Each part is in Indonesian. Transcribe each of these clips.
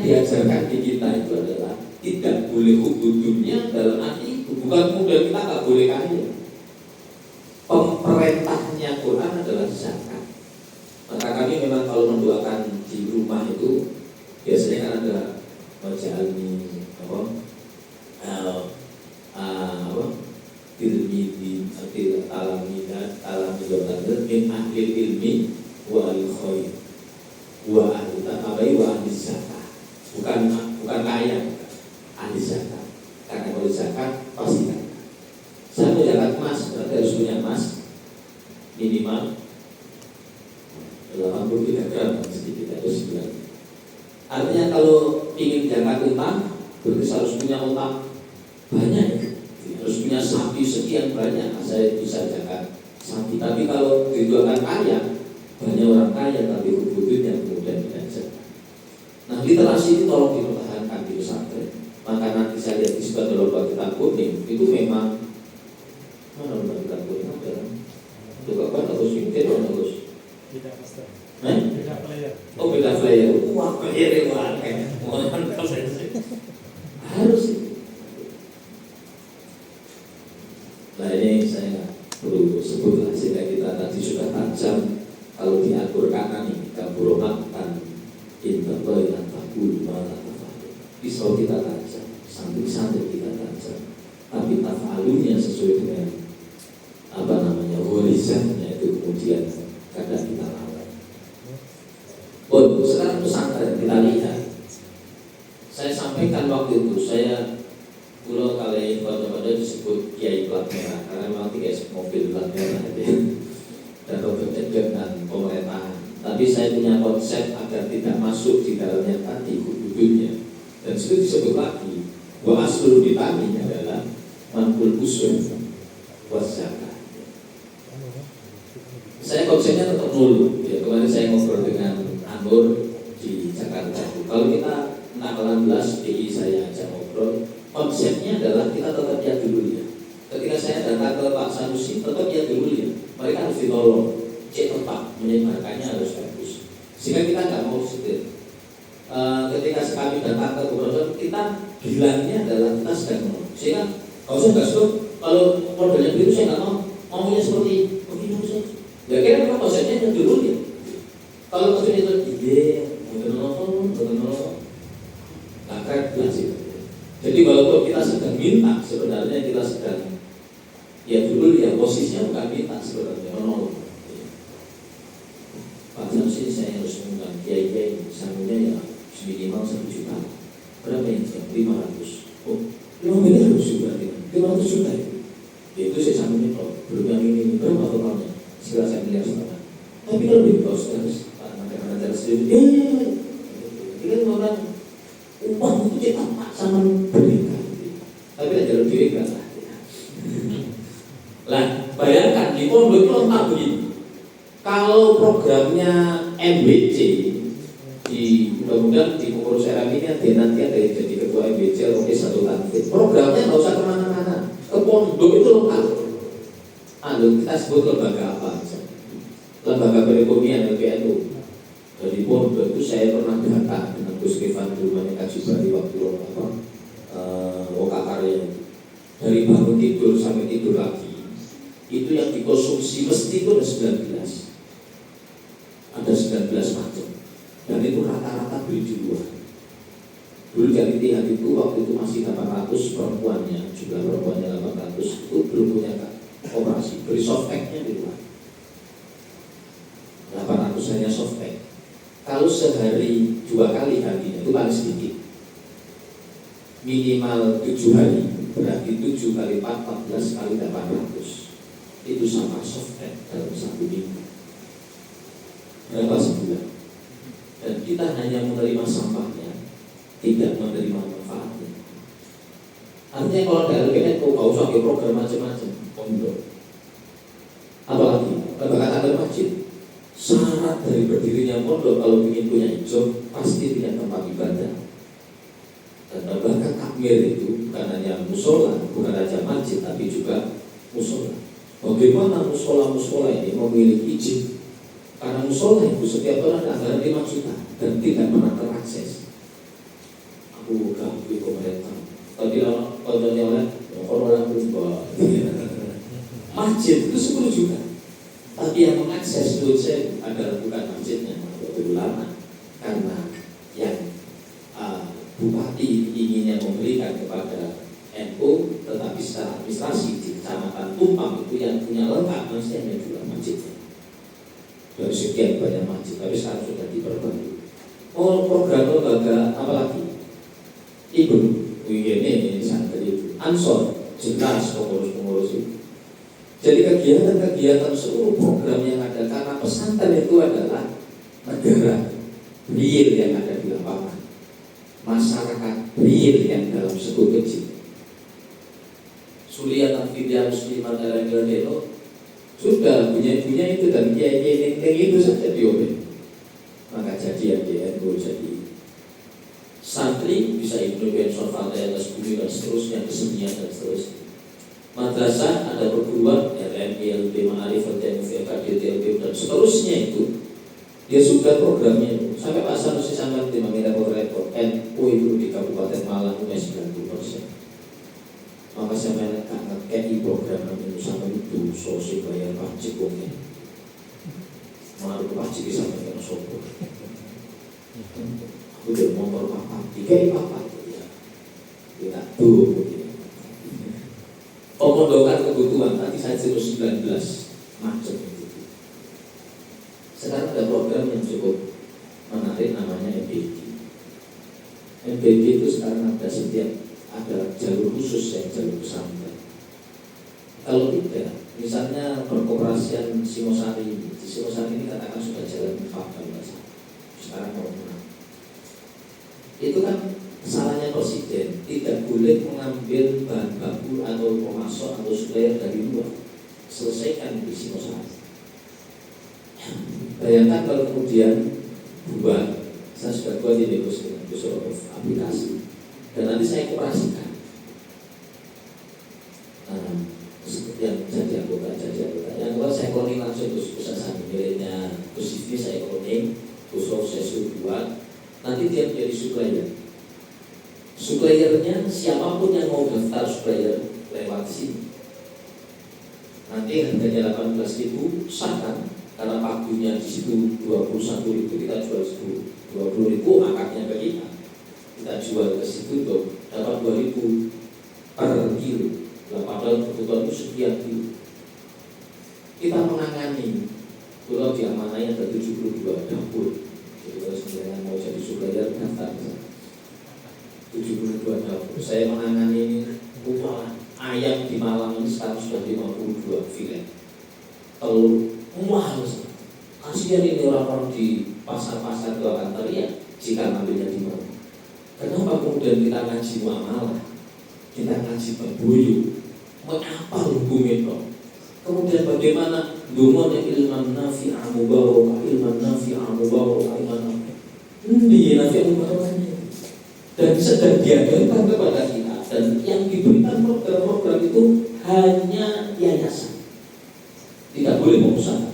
diajarkan di kita itu adalah tidak boleh hubudunnya dalam arti itu. Bukan kemudian kita nggak boleh kaya. Perintahnya Quran adalah zakat. Maka kami memang kalau mendoakan di rumah itu biasanya kan ada wajahani tilmidin alamidan min ahli ilmi wa al-khair wa ahli zakat. Bukan kaya, ahli zakat. Karena kalau zakat pasti kaya. Saya mau zakat emas, berarti harus punya emas minimal 83 gram, sedikit atau 9. Artinya kalau ingin zakat utang, berarti harus punya utang banyak, harus punya sapi sekian banyak. Saya bisa zakat sapi. Tapi kalau dijualkan kaya, banyak orang kaya tapi hubudnya kemudian tidak zakat. Nah, literasi ini tolong dipertahankan di pesantren. Maka nanti saya lihat di sebelah lomba kitab kuning itu memang mana lomba kitab kuning ada? Itu kapan harus mungkin harus tidak pasti. Beda player. Oh, beda player. Wah, player wah. Harus. Nah, ini saya perlu sebutlah sehingga kita tadi sudah tajam. Kalau diatur kanan ini kaburomakan intabai antakul malah tafalun. Pisau kita tajam, santri-santri kita tajam. Tapi tafalunnya sesuai dengan horizonnya itu kemudian kadang kita lawan. Oh, sekarang pesantren kita lihat. Saya sampaikan waktu itu, saya pulau kali pada disebut Kiai Plat Merah karena memang tiga mobil plat merah dan berkaitan dengan pemerintahan. Tapi saya punya konsep agar tidak masuk di dalamnya tadi hubungannya. Dan itu disebut lagi bahwa asal ditanya adalah manpul usul wasyakat. Saya konsepnya tetap nol. Ya, kemarin saya ngobrol dengan Anur di Jakarta. Kalau kita 16 DI saya ajak ngobrol, konsepnya adalah kita tetap ya dulu ya. Ketika saya datang ke Pak Sanusi, tetap ya dulu ya. Mereka harus ditolong, tetap menyebarkannya harus bagus. Sehingga kita nggak mau setir. Ketika kami datang ke gubernur, kita bilangnya adalah kita sedang menolak. Sehingga kalau saya nggak suka, kalau modelnya biru saya nggak mau, maunya seperti begini saja. Ya kira memang konsepnya yang dulu ya. Kalau konsepnya itu bukan nolong, nggak keren sih. Jadi walaupun kita sedang minta, sebenarnya kita sedang ya dulu ya posisinya bukan minta sebenarnya menolong. Pak Samsi saya harus mengundang kiai sangunya ya minimal 1 juta. Berapa yang 500? Oh, 500 juga, 500 juta itu. Itu saya sangunya kalau belum yang ini berapa totalnya? Sekitar 1,5 miliar. Tapi kalau di bawah harus ada cara sendiri. Ini kan orang uang itu cetak pak sama berikan. Tapi ada jalur diri enggak lah. Lah, bayangkan di pondok itu lengkap begini. Kalau programnya MBC di mudah-mudahan di pengurus RM ini nanti ada yang jadi ketua MBC oke satu lantai. Programnya nggak usah kemana-mana. Ke pondok itu lengkap. Kita sebut lembaga apa? Lembaga perekonomian LPNU. Dari pondok itu saya pernah datang dengan Gus Kefan di rumahnya Kaji Bari waktu Karya. Dari bangun tidur sampai tidur lagi itu yang dikonsumsi mesti itu ada 19. Ada 19 macam. Dan itu rata-rata beli di luar. Dulu dari tiap itu waktu itu masih 800 perempuannya, jumlah perempuannya 800 itu belum punya operasi, beli softpacknya di luar. 800 hanya softpack. Kalau sehari 2 kali harinya itu paling sedikit. Minimal 7 hari, berarti 7 kali 4, 14 kali 800. Itu sama softpack dalam 1 minggu. Berapa sebulan? Dan kita hanya menerima sampahnya, tidak menerima manfaatnya. Artinya kalau ada LPN kok nggak usah ke program macam-macam, pondok. Apalagi lembaga takmir masjid. Syarat dari berdirinya pondok kalau ingin punya hijau pasti punya tempat ibadah. Dan lembaga takmir itu bukan hanya musola, bukan saja masjid, tapi juga musola. Bagaimana musola ini memiliki izin? Karena musola itu setiap orang ada anggaran 5 juta dan tidak pernah terakses. aku gak di pemerintah. Tapi kalau kontennya orang berubah. Masjid itu 10 juta. Tapi yang mengakses menurut saya adalah bukan masjidnya, Nahdlatul Ulama. Karena yang bupati inginnya memberikan kepada NU, tetapi secara administrasi di Kecamatan Tumpang itu yang punya lengkap maksudnya juga masjidnya. Dari sekian banyak masjid, tapi sekarang sudah diperbarui. Oh, program lembaga apa lagi? Ibu, ini santri itu, Ansor, jelas pengurus-pengurus itu. Jadi kegiatan-kegiatan seluruh program yang ada, karena pesantren itu adalah negara real yang ada di lapangan, masyarakat real yang dalam suku kecil. Suliat Afidia Muslimat Al-Gradeno sudah punya itu dan kiai-kiai itu saja diobrol. Maka jadi NU jadi santri bisa Ibnu Ben Sofal dan Bumi dan seterusnya, kesenian dan seterusnya. Madrasah ada perguruan RMI, LB Ma'arif, LTMF, KDTLB dan seterusnya itu dia sudah programnya itu. Sampai Pak Sanusi sampai di meminta report NU itu di Kabupaten Malang itu 90%. Maka saya ngekei program itu sampai itu sosial bayar pajak mungkin. Mengaruh pajak sampai kena sopor. Aku udah motor papat, 3 papat ya. Kita tuh. Pemondokan kebutuhan tadi saya terus 19 macam itu. Sekarang ada program yang cukup menarik namanya MBG. MBG itu sekarang ada setiap ada jalur khusus yang jalur pesantren. Kalau tidak, misalnya perkoperasian Singosari ini, di Singosari ini katakan sudah jalan 4 sekarang mau menang. Itu kan salahnya presiden, tidak boleh mengambil bahan baku atau pemasok atau supplier dari luar. Selesaikan di Singosari. Bayangkan kalau kemudian buat, saya sudah buat di negosiasi dengan aplikasi. Dan nanti saya operasikan. Yang jadi anggota. Yang kedua saya cloning langsung ke pusat saham miliknya Gus Sivi, saya cloning, Gus Rof saya suruh buat. Nanti dia menjadi supplier. Suppliernya siapapun yang mau daftar supplier lewat sini. Nanti harganya 18.000 sah kan? Karena pagunya di situ 21.000, kita jual 20.000 akadnya ke kita. Kita jual ke situ untuk dapat 2.000 per kilo. Padahal kebutuhan itu sekian kilo. Kita menangani. Kalau diamanai ada 72 dapur. Jadi kalau sebenarnya mau jadi supplier daftar 72 dapur. Saya menangani upah ayam di Malang ini sekarang sudah 52 filet. Telur mahal. Kasihan ini orang-orang di pasar-pasar itu akan teriak jika ngambilnya di Malang. Kenapa kemudian kita ngaji muamalah, kita ngaji berbuyu, mengapa hukumnya itu? Kemudian bagaimana dumone ilman nafi'a mubarak, ilman nafi'a mubarak, ilman nafi'a. Ini nafi'a mubaraknya. Dan sedang diajarkan kepada kita, dan yang diberikan program-program itu hanya yayasan, tidak boleh pengusaha.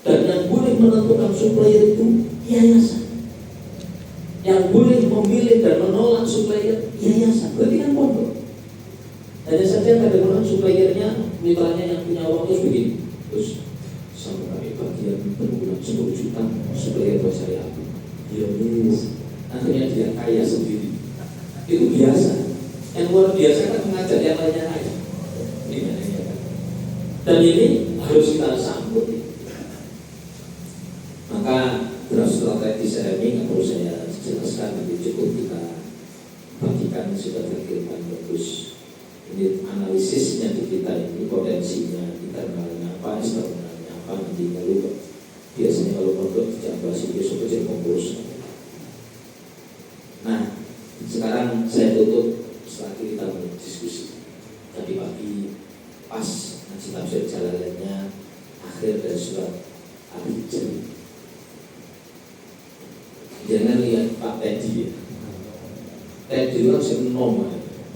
Dan yang boleh menentukan supplier itu yayasan. Yang boleh memilih dan menolak supplier yayasan, berarti kan pondok. Hanya saja kadang-kadang suppliernya, mitranya yang punya uang terus begini, terus sama kami bagian per bulan 10 juta, supplier buat saya apa? Ya akhirnya dia kaya sendiri. Itu biasa. Yang luar biasa kan mengajak yang lainnya kaya. Dan ini harus kita sambut. Maka draft strategi saya ini nggak perlu saya jelaskan, nanti cukup kita bagikan, sudah terkirimkan bagus. Ini analisisnya di kita ini, potensinya, internalnya apa, eksternalnya apa, nanti lalu biasanya kalau pondok dijambah sih besok jadi pengurus. Nah, sekarang saya tutup setelah kita berdiskusi. Tadi pagi pas ngaji tafsir Jalalainnya akhir dari surat Al-Hijr. Jangan lihat Pak Teddy ya. Teddy itu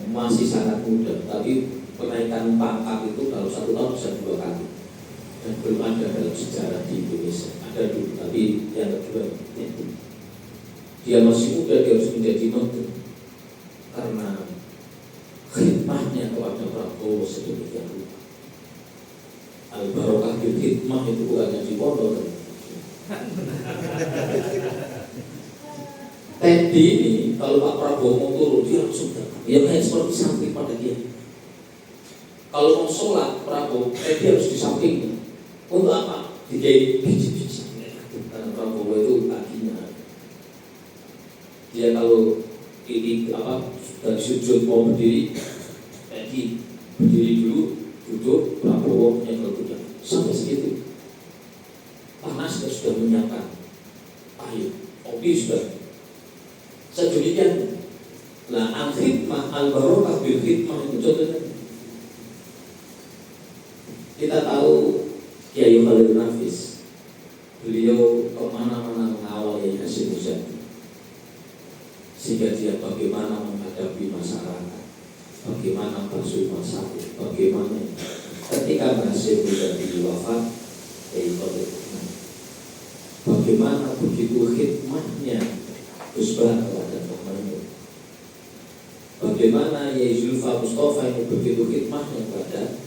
masih sangat muda, tapi kenaikan pangkat itu kalau 1 tahun bisa 2 kali. Dan belum ada dalam sejarah di Indonesia. Ada dulu, tapi yang kedua Teddy. dia masih muda, dia harus menjadi menteri karena khidmatnya kepada Prabowo sedemikian rupa. Al-Barokah bil khidmah itu bukannya di pondok. Teddy ini kalau Pak Prabowo mau turun dia langsung datang. Ya kayak seperti samping pada dia. Kalau mau sholat Prabowo, Teddy harus di sampingnya. Untuk apa? Dikai biji-biji. Karena Prabowo itu kakinya. Dia kalau ini apa dari sujud mau berdiri, Teddy berdiri dulu, duduk, Prabowo nyengkel sampai segitu. Panas sudah menyiapkan air, kopi sudah. Sedemikian. Nah, al-khidmah, al-barokah bil khidmah itu contohnya. Kita tahu Kiai Khalil Nafis, beliau kemana-mana mengawal Kiai Hasyim Muzadi, sehingga dia bagaimana menghadapi masyarakat, bagaimana basuh masyarakat, bagaimana ketika Hasyim Muzadi wafat, Kiai Khalil Nafis, bagaimana begitu khidmahnya Usbah kepada Muhammad, bagaimana Yai Zulfa Mustafa ini begitu khidmahnya kepada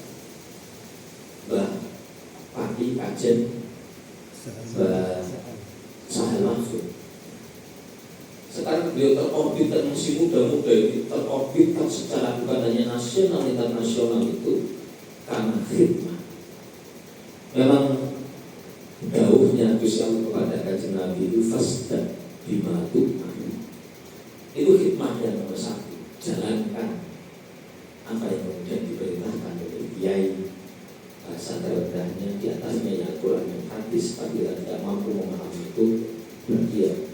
Mbah Pati Kajen, Mbah Sahel Mahfud. Sekarang beliau terorbitkan masih muda-muda ini, terorbitkan secara bukan hanya nasional, internasional itu karena khidmah. Memang dawuhnya Gus Allah kepada Kanjeng Nabi itu fasda bima tu'mar. Itu khidmah yang nomor satu. Jalankan apa yang kemudian diperintahkan oleh Kiai. Bahasa terendahnya di atasnya yang Al-Quran dan hadis. Apabila tidak mampu memahami itu,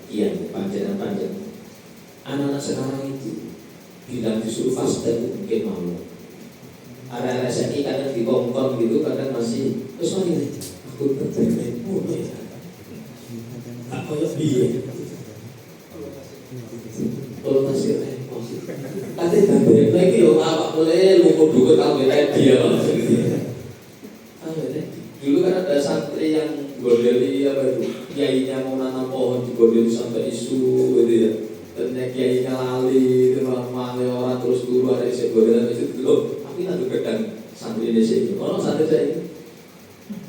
kian panjang. Anak-anak sekarang itu bilang disuruh fasda itu mungkin mau. Arah-arah saya kadang dikongkong gitu, kadang masih terus mari aku tertentu ya. Tak koyok dia. Kalau masih repot, katanya dari lagi yo apa boleh lupa dulu kalau dia dulu kan ada santri yang gondeli apa itu, kiainya mau nanam pohon di gondeli sampai isu gitu ya, dan kiainya lali, malah orang terus keluar dari segodelan itu dulu, tapi nanti kadang santri Indonesia ini, kalau santri saya ini,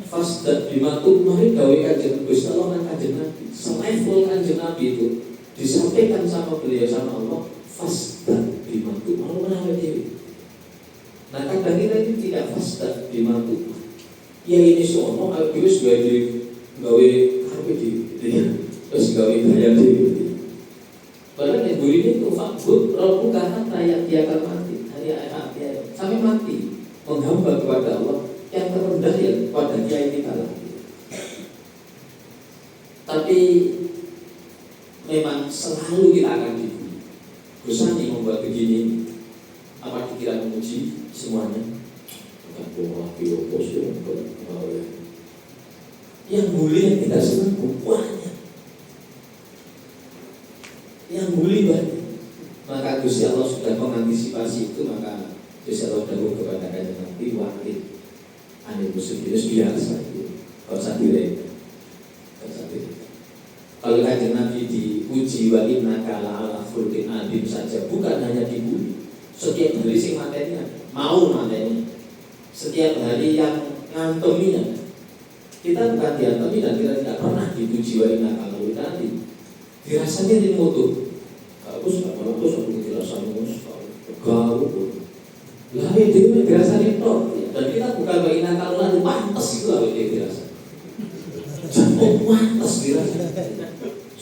fas dan bimatu mari gawe kajian Gusti Allah dan kajian Nabi, selevel kajian Nabi itu. Disampaikan sama beliau sama Allah, fasda bimatu, mau menawa dewi. Nah kadang kita ini tidak fasda bimatu. Ya ini sono, terus gawe karpe dewi, terus gawe gaya dewi. Padahal yang buri itu fakut, roh karena rakyat dia akan mati, sampai mati menghamba kepada Allah yang terendah ya pada dia ini kalah. Tapi memang selalu kita akan dibuli. Gusani membuat begini, apa dikira memuji semuanya? Bukan bohong, yang bully yang kita senang banyak, yang bully banyak. Maka Gusti Allah sudah mengantisipasi itu, maka Gusti Allah dahulu kepada Kanjeng Nabi wahid anil muslimin biasa itu. Kalau sendiri. Kalau Kanjeng Nabi diuji wa innaka la'ala khuluqin adzim saja, bukan hanya dibuli. Setiap hari sing matenya mau matenya. Setiap hari yang nganteminya. Kita bukan diantemi dan kita tidak pernah dipuji wa innaka khuluqin adzim. Dirasanya di mutu. Bagus, aku dirasanya gaul. Lah itu dirasanya tok. Dan kita bukan wa innaka khuluqin adzim, pantes itu apa yang dirasa. Jangan pantes dirasa.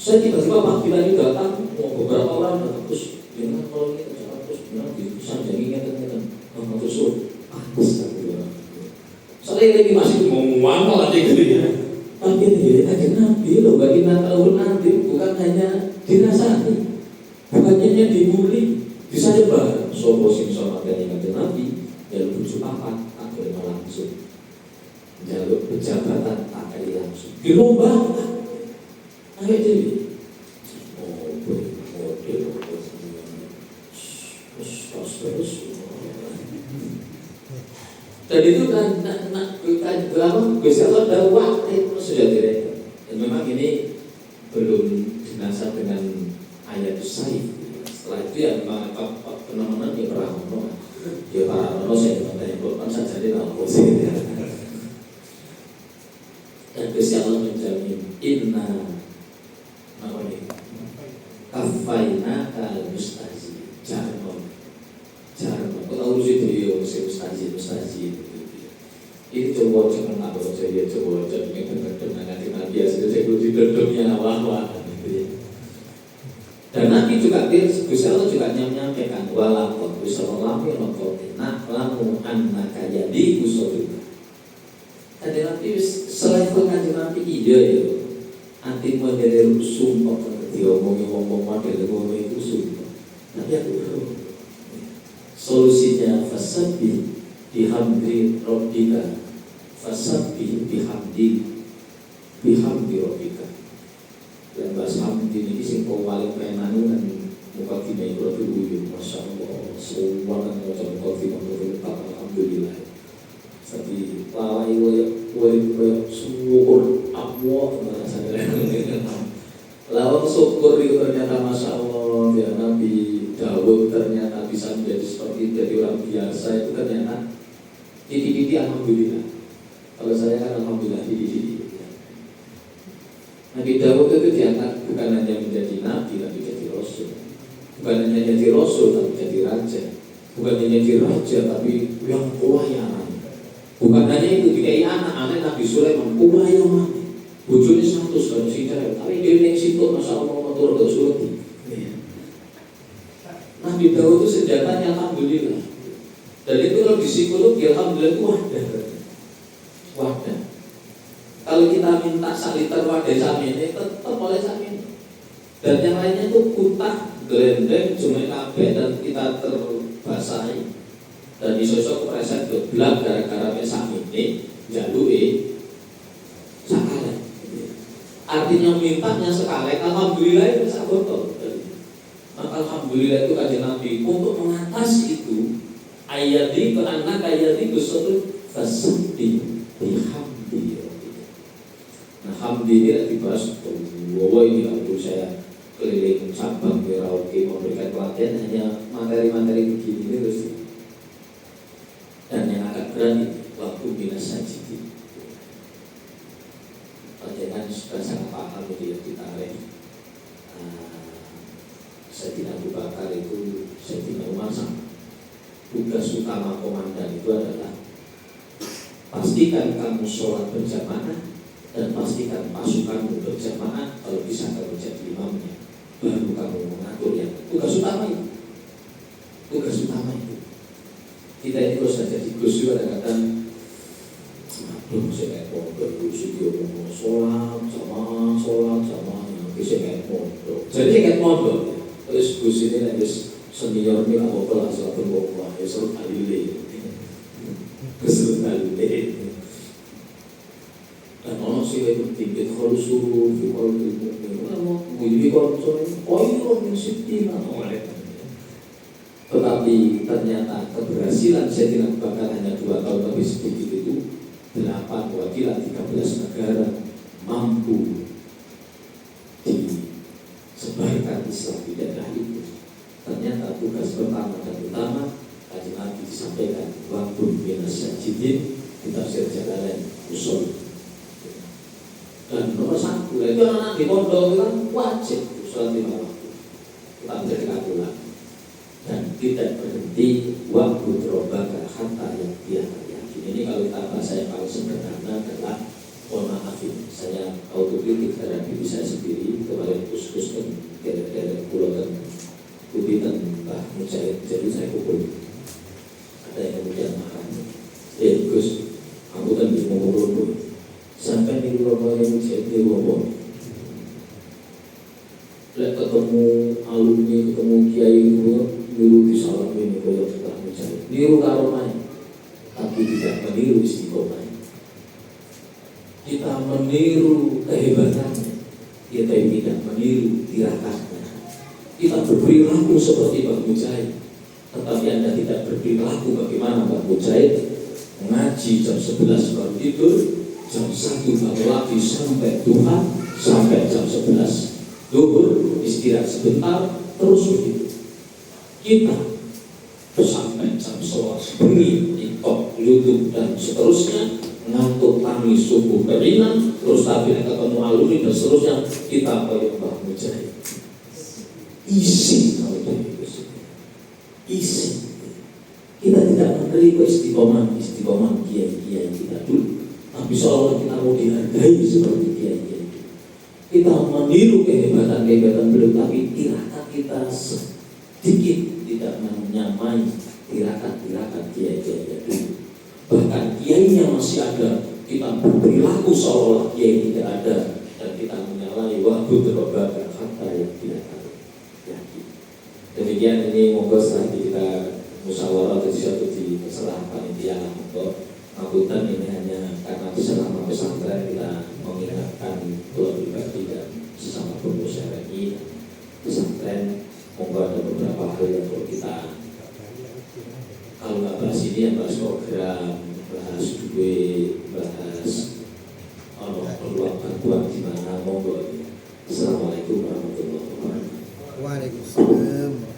Saya tiba-tiba panggilan ini datang, beberapa orang datang terus bilang kalau ini terus bilang bisa jadi ingat-ingat terus pantas kan bilang. Soalnya ini masih ngomong kalau aja gitu ya. Tapi ini Kanjeng Nabi loh, bagi Natal nanti bukan hanya dirasani, bukan hanya dibuli, bisa coba sopo sing sama dengan Kanjeng Nabi, jalur bujuk apa tak boleh langsung, jalur pejabatan tak kali langsung, dilombakan. Ayo jadi, dan itu kan Gusti Allah dakwah itu sudah direka. Dan memang ini belum dinasab dengan saif. Setelah itu ya memang teman-teman ya perang ya para saya yang bukan saja di dalam posisi dan Gusti Allah menjamin inna kafaina kal mustazi jarno kalau uji dia mustazi ini coba nggak baca dia coba dengan biasa saya uji dendamnya awal dan Nabi juga Gusti Allah juga menyampaikan walakon usolami nokotina lamu anak kayadi usolina. Ada Nabi selain pengajian Nabi ide ya, anti model sumpah diomongin model itu sumpah. Tapi aku solusinya fasabbih bihamdi rabbika, fasabbih bihamdi rabbika. Dan bahasa hamdi ini sing paling penanu kan muka kita itu dulu, masya Allah, semua kan macam muka kita menurut alhamdulillah. Tapi lawai wae syukur Allah lawang syukur itu ternyata masya Allah ya Nabi Daud ternyata bisa menjadi seperti dari orang biasa itu ternyata titik-titik alhamdulillah. Kalau saya kan alhamdulillah titik-titik. Nabi Daud itu diangkat bukan hanya menjadi nabi tapi jadi rasul. Bukan hanya jadi rasul tapi jadi raja. Bukan hanya jadi raja tapi yang kaya. Bukan hanya itu, dikai anak Nabi Sulaiman, yang mati. Bujurnya 100 kalau si cewek, tapi dia yang situ, masya Allah motor ke surati. Nabi Daud itu senjatanya alhamdulillah. Dan itu kalau di psikologi alhamdulillah itu wadah. Kalau kita minta saliter wadah samini, tetap boleh samini. Dan yang lainnya itu kutah, gelendeng, cuma kabeh dan kita terbasahi. Dan disosok kepreset geblak gara-gara mesak ini jalui sakale. Artinya mintanya sekali, alhamdulillah itu sak botol. Maka alhamdulillah itu kajian Nabi untuk mengatasi itu ayati ke anak ayati besul fasabbih bihamdi. Nah hamdi ini dibahas bahwa ini kalau saya keliling cabang Merauke memberikan pelatihan hanya materi-materi begini terus. Dan yang agak berani waktu binas sajid. Panjenengan sudah sangat paham dia ditarik. Sayyidina Abu Bakar itu Sayyidina Umar sama. Tugas utama komandan itu adalah pastikan kamu sholat berjamaah dan pastikan pasukanmu berjamaah. Kalau bisa kamu jadi imamnya, baru kamu mengaturnya. Tugas utama itu. Tugas utama itu. Kita ini kalau sudah jadi Gus juga kadang-kadang aduh saya kayak pondok Gus itu ngomong sholat sama bisa kayak pondok jadi kayak pondok terus Gus ini harus senior ini apa lah sholat berbuah ya sholat alile kesulitan alile dan orang sih itu tinggi kalau suruh kalau itu mau bunyi kalau soalnya oh itu orang yang sipti lah tetapi ternyata keberhasilan Sayyidina Abu Bakar hanya 2 tahun lebih sedikit itu 8 perwakilan 13 negara mampu disebarkan Islam di daerah itu. Ternyata tugas pertama dan utama kajian Nabi disampaikan waktu binas sajidin di tafsir Jalalain usul. Dan nomor 1 itu anak di pondok kan wajib sholat 5 waktu. Kita menjadi katulan. Dan tidak berhenti waktu terobaka hatta yang dia yakin. Ini kalau kita bahasa yang paling sederhana adalah mohon maaf ini saya autokritik terhadap diri saya sendiri kemarin kus-kus dan daerah pulau dan putih dan Mbah Mujahid jadi saya pukul ada yang kemudian marah Gus aku kan di ngomong sampai di Pulau Mujahid di ngomong ketemu alumni ketemu kiai niru disalam ini kalau kita mencari niru karomai tapi tidak meniru istiqomah. Kita meniru kehebatannya kita tidak meniru tirakatnya. Kita berperilaku seperti Mbah Mujahid tetapi Anda tidak berperilaku bagaimana Mbah Mujahid mengaji jam 11 baru tidur jam 1 bangun lagi sampai Tuhan sampai jam 11 duhur istirahat sebentar terus begitu. Kita sampai jam 11 bengi TikTok, YouTube dan seterusnya, ngantuk tangis subuh keringan, terus tapi ketemu alumni dan seterusnya, kita kayak Mbah Mujahid. Isi kalau itu isi. Kita tidak menerima istiqomah kiai-kiai kita dulu, tapi seolah kita mau dihargai seperti kiai-kiai. Kita meniru kehebatan beliau, tapi tirakat kita sedikit tidak menyamai tirakat kiai-kiai dulu. Bahkan kiainya masih ada, kita berperilaku seolah kiai tidak ada, dan kita menyalahi waktu terobak kata yang tidak tahu. Demikian ini monggo setelah kita musyawarah sesuatu di terserah panitia untuk angkutan ini hanya karena selama pesantren kita mengingatkan Tuhan pribadi dan sesama pengurus RMI pesantren. Monggo ada beberapa hal yang perlu kita, kalau nggak bahas ini ya bahas program, bahas duit, bahas peluang bantuan di mana. Monggo. Assalamualaikum warahmatullahi wabarakatuh. Waalaikumsalam.